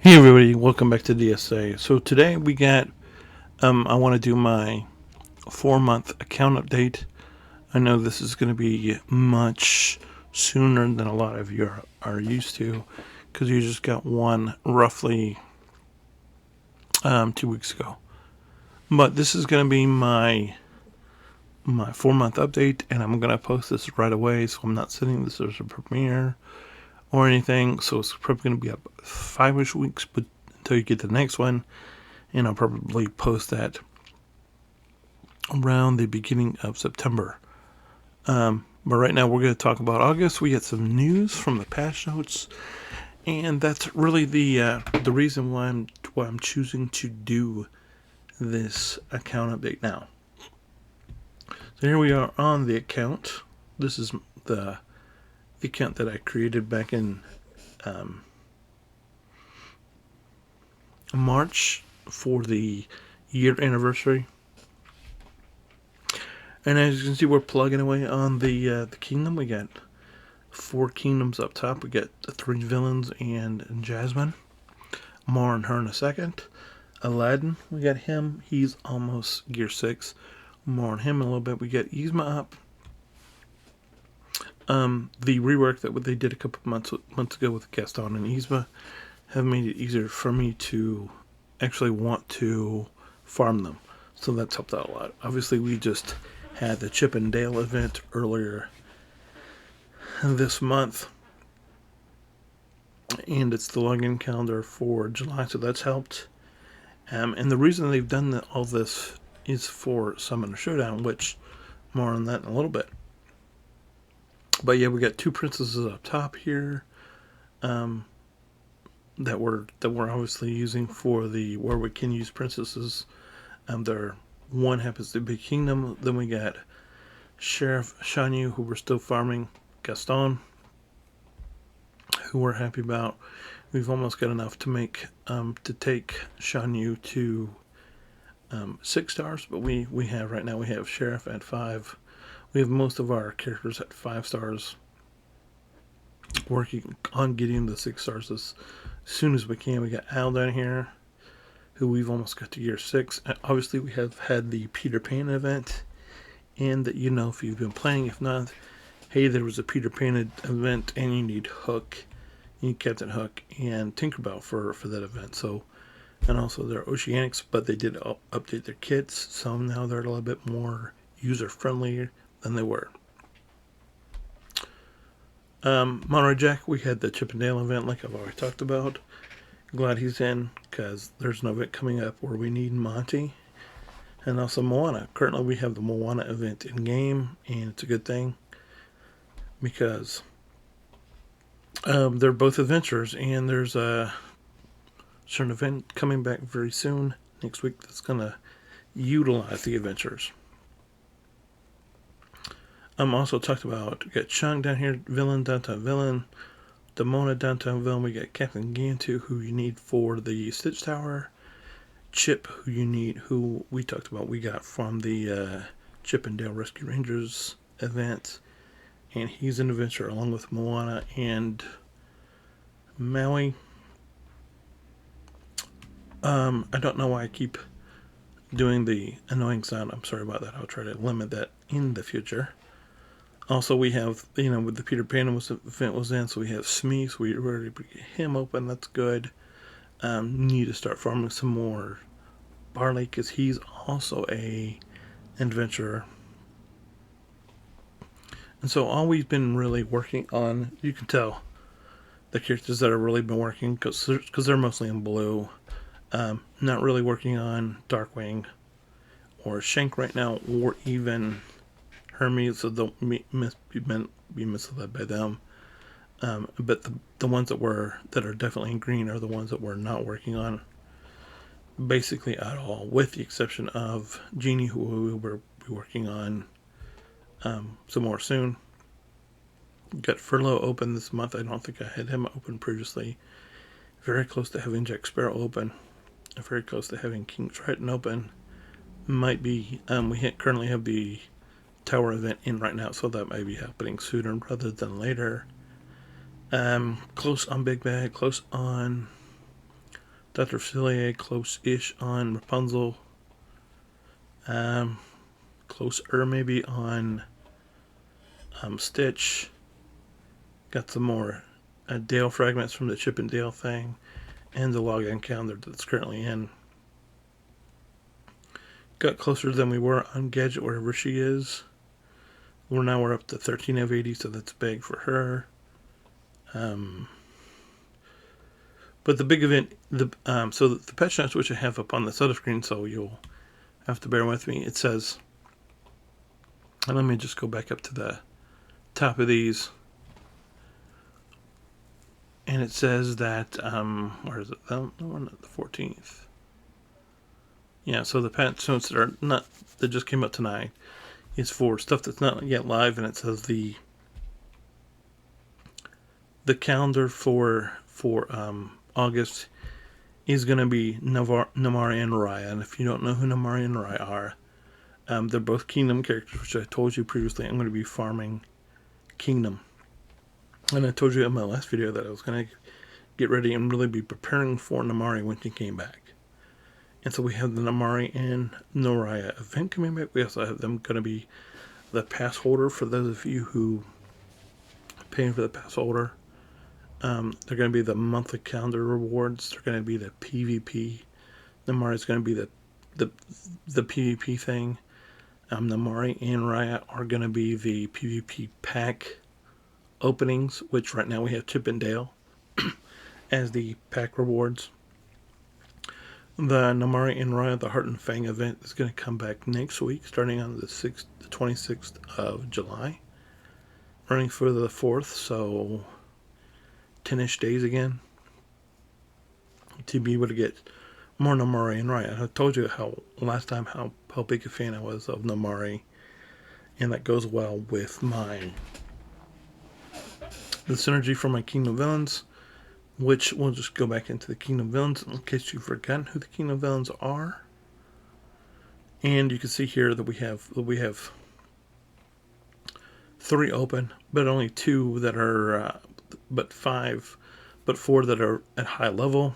Hey everybody, welcome back to DSA. So today we got, I want to do my 4-month account update. I know this is going to be much sooner than a lot of you are used to, because you just got one roughly 2 weeks ago. But this is going to be my 4-month update, and I'm going to post this right away, so I'm not sitting this as a premiere or anything. So it's probably going to be up 5-ish weeks, but until you get the next one, and I'll probably post that around the beginning of September. But right now we're going to talk about August. We got some news from the patch notes, and that's really the reason why I'm choosing to do this account update now. So here we are on the account. This is the account that I created back in March for the year anniversary. And as you can see, we're plugging away on the kingdom. We got 4 kingdoms up top. We got the 3 villains and Jasmine. More on her in a second. Aladdin, we got him. He's almost gear 6. More on him in a little bit. We got Yzma up. The rework that they did a couple months ago with Gaston and Yzma have made it easier for me to actually want to farm them. So that's helped out a lot. Obviously, we just had the Chip and Dale event earlier this month, and it's the login calendar for July, so that's helped. And the reason they've done all this is for Summoner Showdown, which more on that in a little bit. But yeah, we got 2 princesses up top here that we're obviously using for the where we can use princesses. There one happens to be Kingdom. Then we got Sheriff Shanyu, who we're still farming. Gaston, who we're happy about. We've almost got enough to make to take Shanyu to 6 stars, but we have right now, we have Sheriff at 5. We have most of our characters at 5 stars, working on getting the 6 stars as soon as we can. We got Al down here, who we've almost got to gear 6. Obviously, we have had the Peter Pan event, and that, if you've been playing. If not, hey, there was a Peter Pan event, and you need Hook, you need Captain Hook and Tinkerbell for that event. So, and also they're Oceanics, but they did update their kits, so now they're a little bit more user friendly than they were. Monterey Jack, we had the Chip and Dale event, like I've already talked about. Glad he's in, because there's no event coming up where we need Monty. And also Moana. Currently we have the Moana event in game, and it's a good thing, because they're both adventures, and there's a certain event coming back very soon next week that's going to utilize the adventures. I'm also talked about, we got Chung down here, villain, downtown villain. Demona, downtown villain. We got Captain Gantu, who you need for the Stitch Tower. Chip, who we talked about, we got from the Chip and Dale Rescue Rangers event. And he's an adventurer along with Moana and Maui. I don't know why I keep doing the annoying sound. I'm sorry about that. I'll try to limit that in the future. Also, we have, with the Peter Pan event was in, so we have Smee, so we already get him open. That's good. Need to start farming some more Barley, because he's also an adventurer. And so all we've been really working on, you can tell the characters that have really been working, because they're mostly in blue. Not really working on Darkwing or Shank right now, or even Hermes, so don't be misled by them. But the ones that are definitely in green are the ones that we're not working on basically at all, with the exception of Genie, who we will be working on some more soon. Got Furlough open this month. I don't think I had him open previously. Very close to having Jack Sparrow open. Very close to having King Triton open. Might be, we currently have the Tower event in right now, so that may be happening sooner rather than later. Close on Big Bag, close on Dr. Facilier close-ish on Rapunzel. Closer maybe on Stitch. Got some more Dale fragments from the Chip and Dale thing, and the login calendar that's currently in. Got closer than we were on Gadget wherever she is. We're up to 13 of 80, so that's big for her. But the big event, so the patch notes which I have up on this other screen, so you'll have to bear with me. It says, and let me just go back up to the top of these, and it says that where is it? Oh, no, not the 14th. Yeah, so the patch notes that just came out tonight is for stuff that's not yet live, and it says the calendar for August is going to be Namari and Raya. And if you don't know who Namari and Raya are, they're both Kingdom characters, which I told you previously. I'm going to be farming Kingdom. And I told you in my last video that I was going to get ready and really be preparing for Namari when she came back. And so we have the Namari and Noraya event coming back. We also have them going to be the pass holder for those of you who are paying for the pass holder. They're going to be the monthly calendar rewards. They're going to be the PvP. Namari is going to be the PvP thing. Namari and Raya are going to be the PvP pack openings, which right now we have Chip and Dale as the pack rewards. The Namari and Raya, the Heart and Fang event, is going to come back next week, starting on the 26th of July, running for the 4th, so 10-ish days again, to be able to get more Namari and Raya. I told you last time how big a fan I was of Namari, and that goes well with the synergy for my Kingdom villains, which we'll just go back into the Kingdom villains in case you've forgotten who the Kingdom villains are. And you can see here that we have 3 open, but only 2 that are, but 4 that are at high level.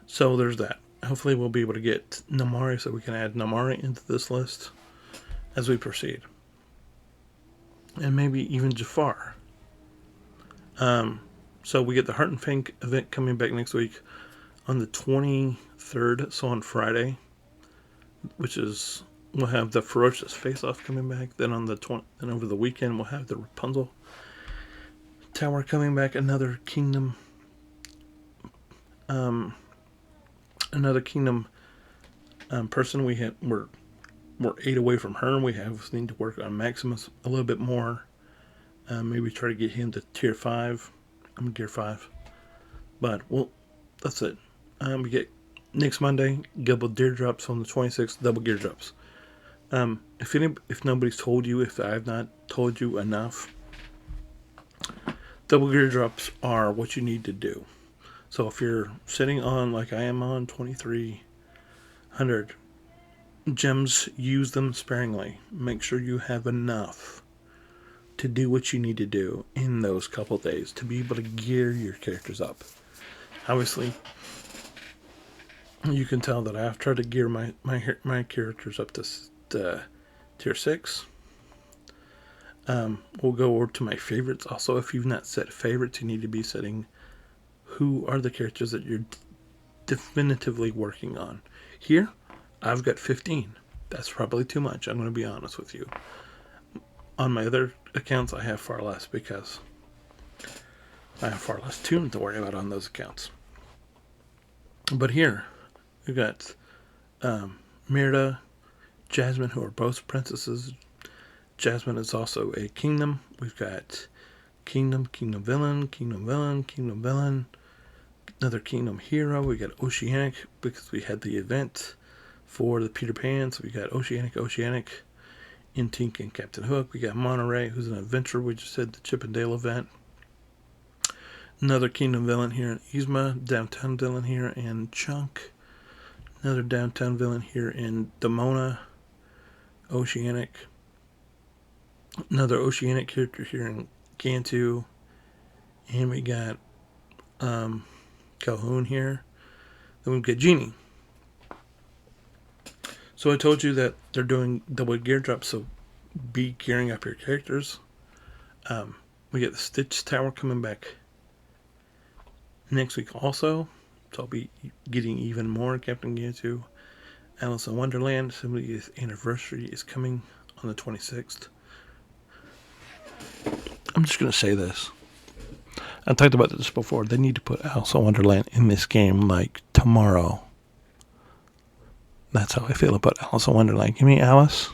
So there's that. Hopefully we'll be able to get Namari, so we can add Namari into this list as we proceed. And maybe even Jafar. So we get the Heart and Fang event coming back next week on the 23rd, so on Friday, which is, we'll have the Ferocious Face-Off coming back. Then on the and over the weekend we'll have the Rapunzel Tower coming back. Another Kingdom person. We're 8 away from her. We need to work on Maximus a little bit more. Maybe try to get him to tier 5. I'm Gear 5. But, well, that's it. We get next Monday, double gear drops on the 26th, double gear drops. If nobody's told you, if I've not told you enough, double gear drops are what you need to do. So if you're sitting on, like I am on, 2,300 gems, use them sparingly. Make sure you have enough to do what you need to do in those couple days to be able to gear your characters up. Obviously, you can tell that I've tried to gear my characters up to tier 6. We'll go over to my favorites. Also, if you've not set favorites, you need to be setting who are the characters that you're definitively working on. Here, I've got 15. That's probably too much, I'm going to be honest with you. On my other accounts, I have far less because I have far less tune to worry about on those accounts. But here, we've got Merida, Jasmine, who are both princesses. Jasmine is also a kingdom. We've got Kingdom Villain, another Kingdom Hero. We got Oceanic, because we had the event for the Peter Pan, so we got Oceanic, in Tink and Captain Hook. We got Monterey, who's an adventurer. We just had the Chip and Dale event. Another Kingdom villain here in Yzma, downtown villain here in Chunk. Another downtown villain here in Demona, Oceanic. Another Oceanic character here in Gantu. And we got Calhoun here. Then we get Genie. So I told you that they're doing double gear drops, so be gearing up your characters. We get the Stitch Tower coming back next week also. So I'll be getting even more Captain Gantu. Alice in Wonderland 70th anniversary is coming on the 26th. I'm just going to say this. I talked about this before. They need to put Alice in Wonderland in this game like tomorrow. That's how I feel about Alice in Wonderland. Give me Alice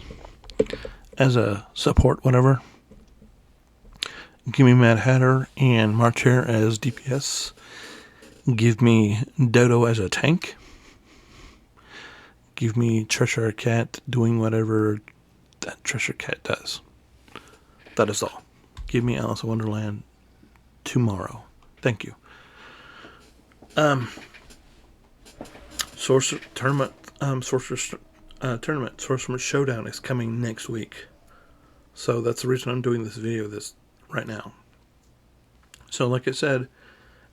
as a support, whatever. Give me Mad Hatter and March Hare as DPS. Give me Dodo as a tank. Give me Cheshire Cat doing whatever that Cheshire Cat does. That is all. Give me Alice in Wonderland tomorrow. Thank you. Sorcerer Tournament. Sorcerer Showdown is coming next week. So that's the reason I'm doing this video right now. So like I said,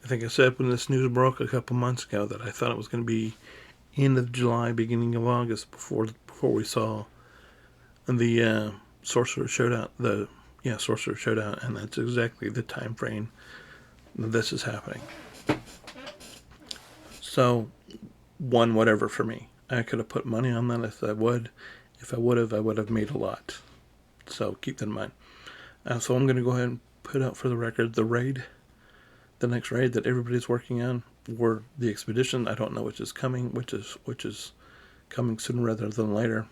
I think I said when this news broke a couple months ago that I thought it was going to be end of July, beginning of August before we saw the Sorcerer Showdown. Sorcerer Showdown, and that's exactly the time frame that this is happening. So, whatever for me. I could have put money on that if I would. If I would have made a lot. So keep that in mind. So I'm going to go ahead and put out for the record the next raid that everybody's working on, or the expedition. I don't know which is coming, which is coming sooner rather than later.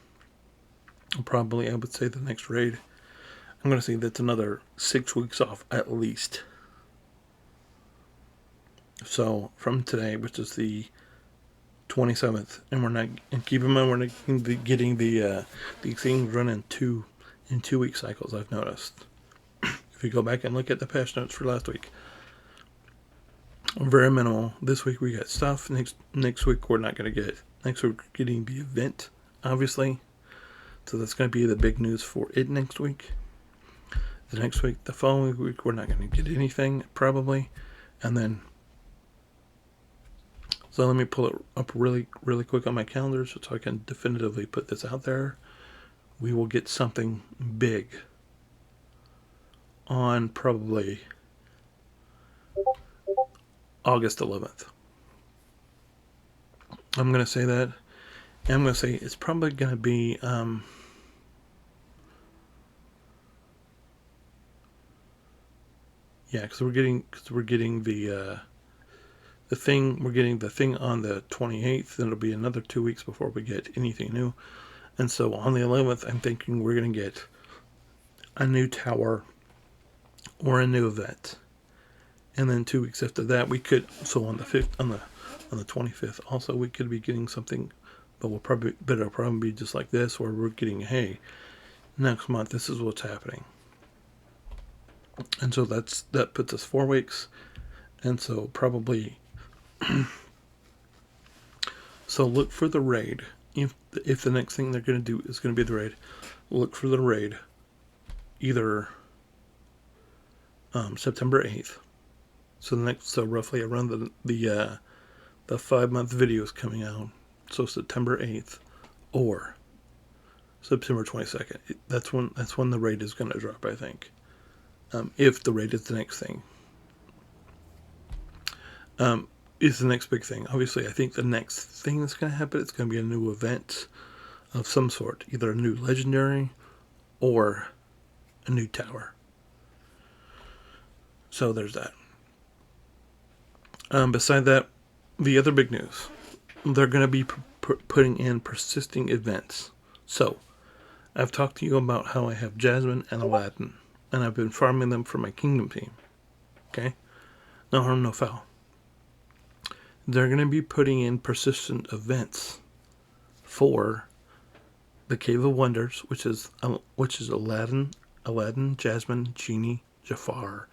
Probably, I would say the next raid. I'm going to say that's another 6 weeks off at least. So from today, which is the 27th, and keep in mind we're not getting the things run in two week cycles. I've noticed. If you go back and look at the patch notes for last week, very minimal. This week we got stuff. Next week we're not going to get. Next week we're getting the event, obviously. So that's going to be the big news for it next week. The following week we're not going to get anything probably, and then. So let me pull it up really, really quick on my calendar so I can definitively put this out there. We will get something big on probably August 11th. I'm going to say that. And I'm going to say it's probably going to be because we're getting the thing on the 28th, then it'll be another 2 weeks before we get anything new. And so on the 11th, I'm thinking we're going to get a new tower or a new event. And then 2 weeks after that, we could, so on the 5th, on the 25th, also we could be getting something, but it'll probably be just like this, where we're getting, hey, next month, this is what's happening. And so that puts us 4 weeks. And so probably, so look for the raid. If the next thing they're going to do is going to be the raid, look for the raid either September 8th. So roughly around the 5-month video is coming out. So September 8th or September 22nd. That's when the raid is going to drop, I think. If the raid is the next thing. Is the next big thing. Obviously, I think the next thing that's going to happen, it's going to be a new event of some sort. Either a new legendary or a new tower. So there's that. Beside that, the other big news. They're going to be putting in persisting events. So, I've talked to you about how I have Jasmine and Aladdin. And I've been farming them for my kingdom team. Okay? No harm, no foul. They're going to be putting in persistent events for the Cave of Wonders, which is Aladdin, Jasmine, Genie, Jafar,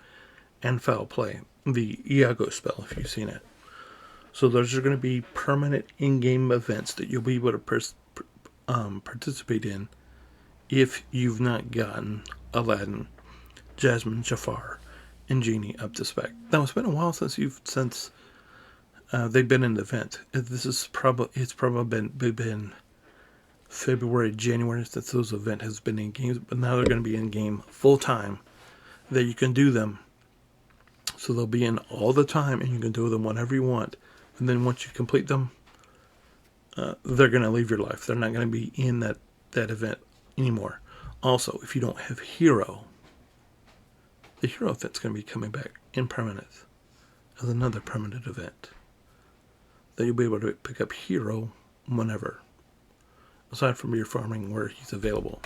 and Foul Play. The Iago spell, if you've seen it. So those are going to be permanent in-game events that you'll be able to participate in if you've not gotten Aladdin, Jasmine, Jafar, and Genie up to spec. Now it's been a while since they've been in the event. It's probably been February, January since those event has been in games, but now they're going to be in game full time. That you can do them, so they'll be in all the time, and you can do them whenever you want. And then once you complete them, they're going to leave your life. They're not going to be in that event anymore. Also, if you don't have Hero, the Hero event's going to be coming back in permanent as another permanent event. That you'll be able to pick up Hero whenever, aside from your farming where he's available.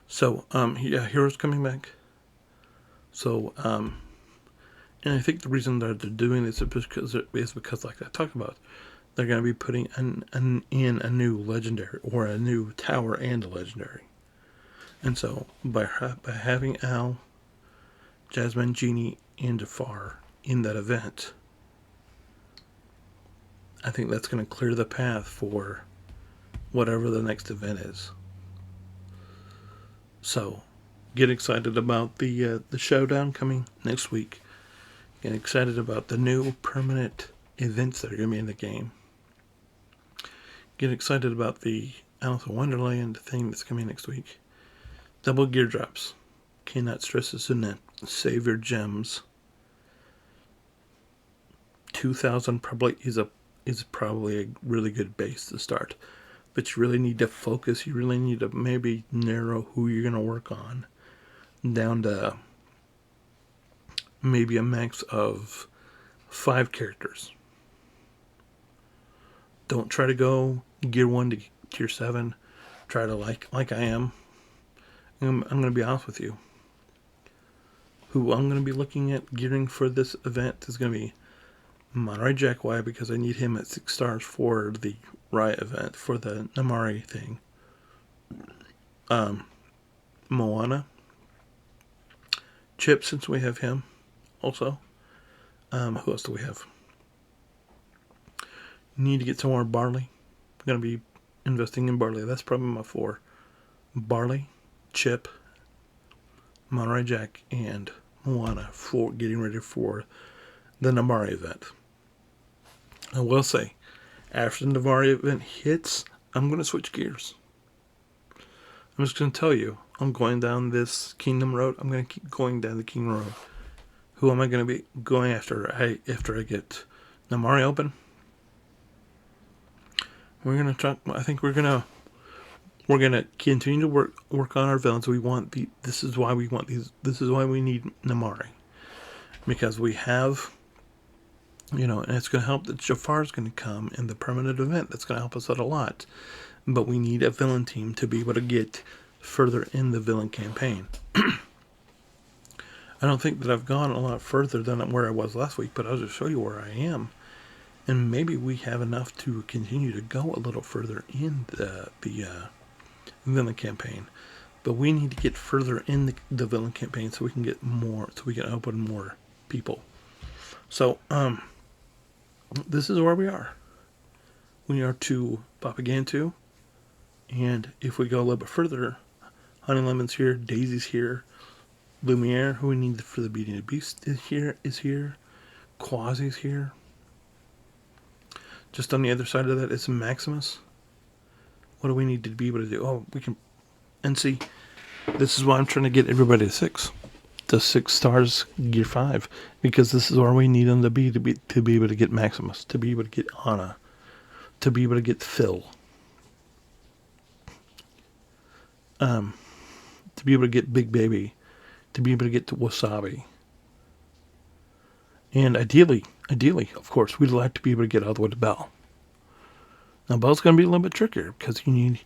So, Hero's coming back. So, and I think the reason that they're doing this is because, like I talked about, they're going to be putting in a new legendary, or a new tower and a legendary. And so, by having Al, Jasmine, Genie, and Jafar in that event, I think that's going to clear the path for whatever the next event is. So, get excited about the showdown coming next week. Get excited about the new permanent events that are going to be in the game. Get excited about the Alice in Wonderland thing that's coming next week. Double gear drops. Cannot stress this enough. Save your gems. 2,000 probably is probably a really good base to start. But you really need to focus. You really need to maybe narrow who you're going to work on down to maybe a max of 5 characters. Don't try to go gear 1 to tier 7. Try to like I am. I'm going to be honest with you. Who I'm going to be looking at gearing for this event is going to be Monterey Jack. Why? Because I need him at 6 stars for the Riot event, for the Namari thing. Moana. Chip, since we have him also. Who else do we have? Need to get some more Barley. I'm going to be investing in Barley. That's probably my 4. Barley, Chip, Monterey Jack, and Moana for getting ready for the Namari event. I will say, after the Namari event hits, I'm going to switch gears. I'm just going to tell you, I'm going down this Kingdom Road. I'm going to keep going down the Kingdom Road. Who am I going to be going after after I get Namari open? We're going to talk. I think we're going to continue to work on our villains. This is why we want these. This is why we need Namari, because we have, and it's going to help that Jafar's going to come in the permanent event. That's going to help us out a lot. But we need a villain team to be able to get further in the villain campaign. I don't think that I've gone a lot further than where I was last week, but I'll just show you where I am. And maybe we have enough to continue to go a little further in the villain campaign. But we need to get further in the villain campaign so we can get more, so we can open more people. So, this is where we are. We are to Papagantu. And if we go a little bit further, Honey Lemon's here, Daisy's here, Lumiere, who we need for the Beauty and the Beast, is here. Quasi's here. Just on the other side of that is Maximus. What do we need to be able to do? Oh, we can... And see, this is why I'm trying to get everybody to 6. To 6 stars, gear 5. Because this is where we need them to be able to get Maximus. To be able to get Anna. To be able to get Phil. To be able to get Big Baby. To be able to get to Wasabi. And ideally, of course, we'd like to be able to get all the way to Belle. Now, Belle's going to be a little bit trickier because you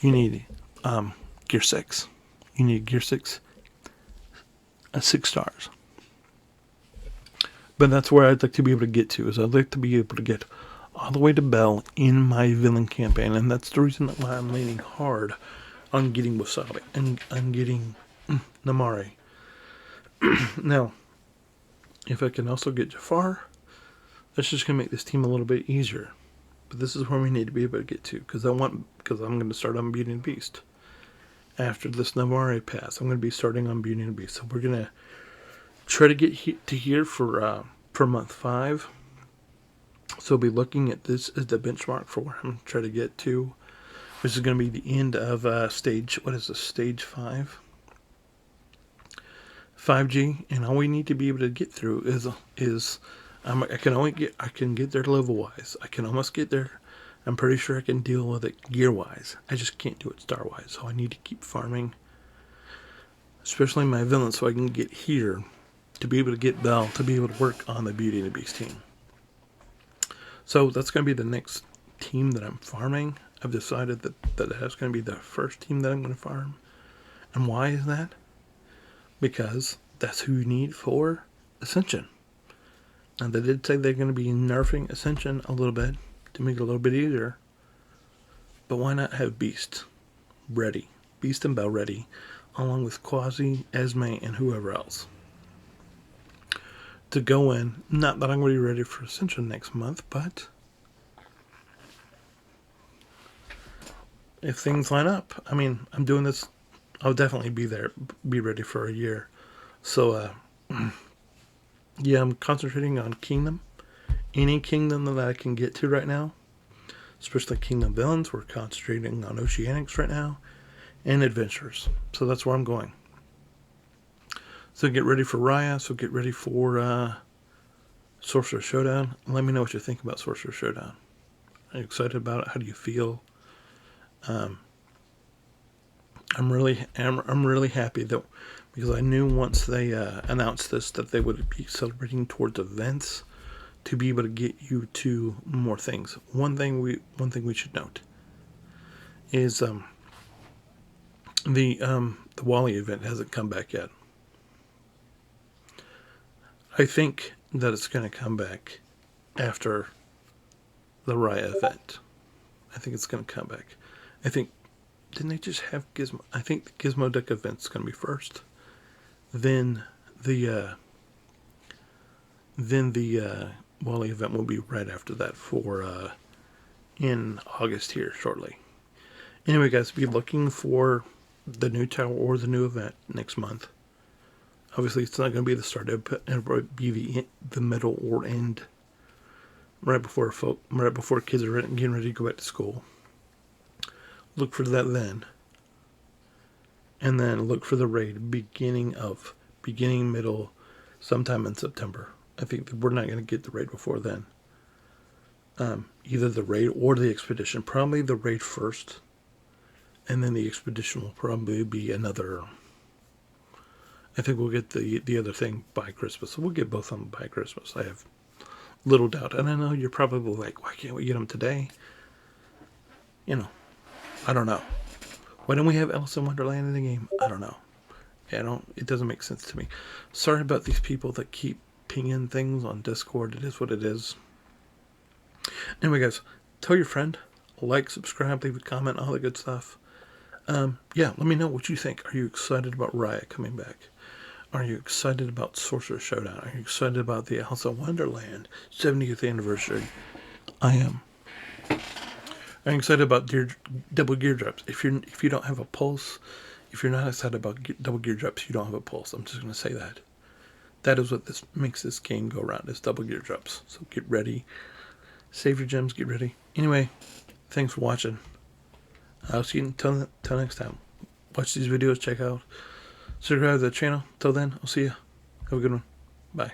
need gear 6. You need gear 6, 6 stars. But that's where I'd like to be able to get to. Is I'd like to be able to get all the way to Belle in my villain campaign, and that's the reason why I'm leaning hard on getting Wasabi and getting Namari. Now, if I can also get Jafar, that's just going to make this team a little bit easier. But this is where we need to be able to get to, because I'm going to start on Beauty and the Beast. After this Namari pass, I'm going to be starting on Beauty and the Beast. So we're going to try to get to here for month 5. So I'll be looking at this as the benchmark for where I'm trying to get to, which is going to be the end of stage, what is this, stage 5? 5G, and all we need to be able to get through is I can get there level wise. I can almost get there. I'm pretty sure I can deal with it gear wise. I just can't do it star wise. So I need to keep farming, especially my villains, so I can get here to be able to get Bell to be able to work on the Beauty and the Beast team. So that's going to be the next team that I'm farming. I've decided that that's going to be the first team that I'm going to farm. And why is that? Because that's who you need for Ascension. Now, they did say they're going to be nerfing Ascension a little bit to make it a little bit easier. But why not have Beast ready? Beast and Bell ready, along with Quasi, Esme, and whoever else. To go in, not that I'm going to be ready for Ascension next month, but if things line up, I mean, I'm doing this, I'll definitely be ready for a year. So, yeah, I'm concentrating on Kingdom. Any Kingdom that I can get to right now, especially Kingdom Villains. We're concentrating on Oceanics right now, and Adventures. So that's where I'm going. So get ready for Raya. So get ready for Sorcerer Showdown. Let me know what you think about Sorcerer Showdown. Are you excited about it? How do you feel? I'm really happy that, because I knew once they announced this that they would be celebrating towards events to be able to get you to more things. One thing we should note is the Wally event hasn't come back yet. I think that it's going to come back after the Raya event. I think it's going to come back. I think, didn't they just have Gizmo? I think the Gizmo Deck event's going to be first. Then the Wally event will be right after that for in August here shortly. Anyway, guys, be looking for the new tower or the new event next month. Obviously, it's not going to be the start. It'll be the middle or end, right before kids are getting ready to go back to school. Look for that then, and then look for the raid beginning, middle, sometime in September. I think that we're not going to get the raid before then. Either the raid or the expedition. Probably the raid first, and then the expedition will probably be another. I think we'll get the other thing by Christmas. So we'll get both of them by Christmas. I have little doubt. And I know you're probably like, why can't we get them today? You know, I don't know. Why don't we have Alice in Wonderland in the game? I don't know. It doesn't make sense to me. Sorry about these people that keep pinging things on Discord. It is what it is. Anyway, guys, tell your friend, like, subscribe, leave a comment, all the good stuff. Yeah, let me know what you think. Are you excited about Raya coming back? Are you excited about Sorcerer Showdown? Are you excited about the Alice in Wonderland 70th anniversary? I am. I'm excited about double gear drops. If you don't have a pulse, if you're not excited about double gear drops, you don't have a pulse. I'm just going to say that. That is what this makes this game go around, is double gear drops. So get ready. Save your gems, get ready. Anyway, thanks for watching. I'll see you until next time. Watch these videos, check out, subscribe to the channel. Till then, I'll see you. Have a good one. Bye.